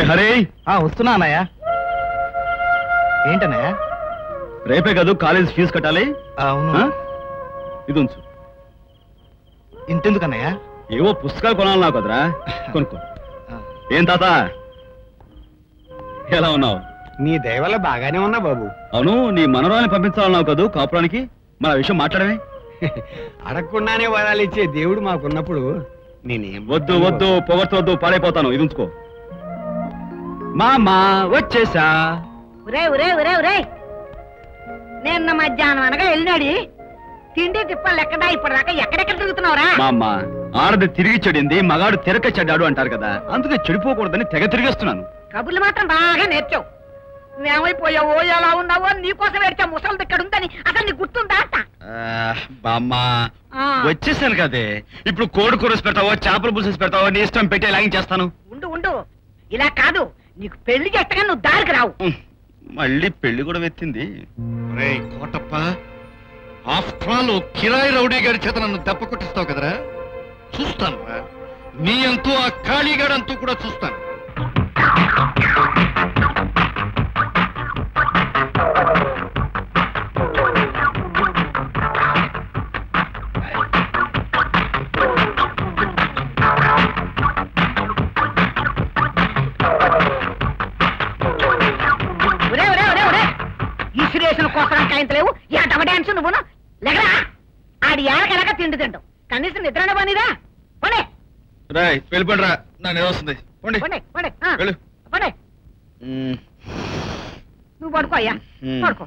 హరి వస్తున్నా అన్నయ్య. ఏంటన్నయ్య? రేపే కాదు కాలేజ్ ఫీజు కట్టాలి. అవును. ఇది ఉంచు. ఇంతెందుకన్నయ్య? ఏవో పుస్తకాలు కొనాలి నాకు కదరా, కొనుక్కో. ఏం తాత ఎలా ఉన్నావు? నీ దయ వల్ల బాగానే ఉన్నా బాబు. అవును, నీ మనవరాన్ని పంపించాలన్నావు కదూ కాపురానికి, మన విషయం మాట్లాడమే. అడగకుండానే వరాలు ఇచ్చే దేవుడు మాకున్నప్పుడు నేనేం వద్దు వద్దు పొగడ్తొద్దు, పాడైపోతాను. ఇది ఉంచుకో. మామా వచ్చేసా. నిన్న మధ్యాహ్నం అనగా వెళ్ళినాడి తిండి తిప్పలు ఎక్కడా ఇప్పటిదాకా ఎక్కడెక్కడ తిరుగుతున్నావురా? మా అమ్మ ఆడది తిరిగి చెడింది, మగాడు తిరక చెడ్డాడు అంటారు కదా, అందుకే చెడిపోకూడదని తెగ తిరిగేస్తున్నాను. కబుర్లు మాత్రం బాగా నేర్చావు. నువ్వేమైపోయావో ఎలా ఉన్నావో నీకోసం ఏడ్చా ముసలిది ఇక్కడ ఉందని అసలు నీకు గుర్తుందా? బామ్మ వచ్చేసాను కదే, ఇప్పుడు కోడి కూరసి పెడతావో చేపల పులుసు పెడతావో నీ ఇష్టం, పెట్టి ఎలాగ చేస్తాను. ఉండు ఉండు, ఇలా కాదు, నీకు పెళ్లి చేస్తగా నువ్వు దారికి రావు. మళ్ళీ పెళ్లి కూడా వెత్తింది. కోటప్ప, ఆఫ్టర్ ఆల్ కిరాయి రౌడీ గారి చేత నన్ను దెబ్బ కొట్టిస్తావు కదరా, చూస్తాను రా నీ అంతూ ఆ ఖాళీగాడంతూ కూడా చూస్తాను. ఇసురేసిన కోసం కాయంతలేవు, యా డబ డాన్స్ నువ్వును లేకరా. ఆడి ఏడకెలాగా తిండి తింటావు, కనీసం నిద్రనే పనిరా. పోనీ వెళ్ళిపోండిరా, నా నిద్ర వస్తుంది. పోండి పోనీ పోనీ వెళ్ళు. పోనీ, నువ్వు పడుకో అయ్యా, పడుకో.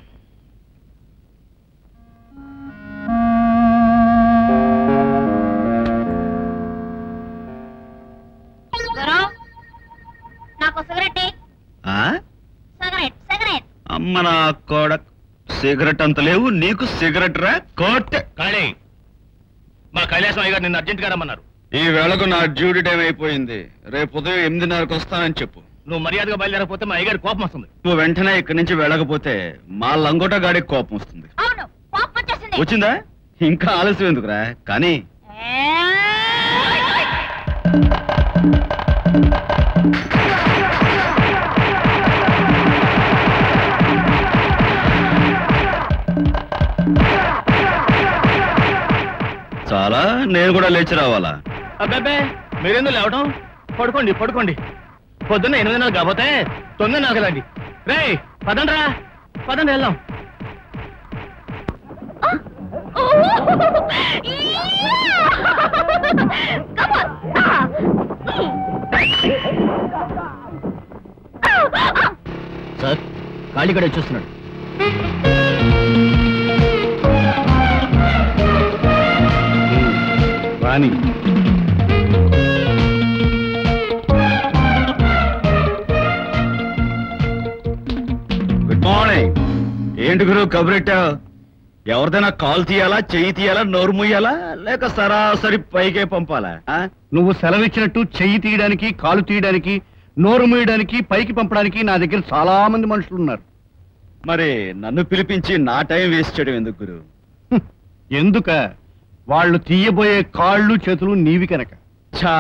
నాకు సిగరెట్ సిగరెట్ సిగరెట్. అమ్మ నా కోడ, సిగరెట్ అంత లేవు నీకు సిగరెట్ రా కోట్. కానీ మా కైలాసం అయ్య గారు నిన్ను అర్జెంట్ గా రమ్మన్నారు. ఈ వేళకు నా డ్యూటీ టైం అయిపోయింది, రేపు ఉదయం 8:30కు వస్తానని చెప్పు. నువ్వు మర్యాదగా బయలుదేరకపోతే మా అయ్యగారి కోపం వస్తుంది. నువ్వు వెంటనే ఇక్కడి నుంచి వెళ్ళకపోతే మా లంగోట గాడికి కోపం వస్తుంది. అవును, కోపం వచ్చేసింది. వచ్చిందా? ఇంకా ఆలస్యం ఎందుకురా కానీ. చాలా, నేను కూడా లేచి రావాలా? అబ్బాబే మీరెందుకు లేవటం? పడుకోండి పడుకోండి. పొద్దున్న 8:30 కాకపోతే 9:00 కదండి. రే పదండి రా, పదండి వెళ్దాం. సార్ కాళీగడ చూస్తున్నాడు. రాని గుడ్ మార్నింగ్. ఏంటి గురు కబురెట్టావు? ఎవరిదైనా కాల్ తీయాలా, చెయ్యి తీయాలా, నోరు ముయ్యాలా, లేక సరాసరి పైకే పంపాలా? నువ్వు సెలవిచ్చినట్టు చెయ్యి తీయడానికి, కాలు తీయడానికి, నోరు మూయడానికి, పైకి పంపడానికి నా దగ్గర చాలా మంది మనుషులు ఉన్నారు. మరి నన్ను పిలిపించి నా టైం వేస్ట్ చేయడం ఎందుకు గురు? ఎందుక? వాళ్ళు తీయబోయే కాళ్ళు చేతులు నీవి కనుక. ఛా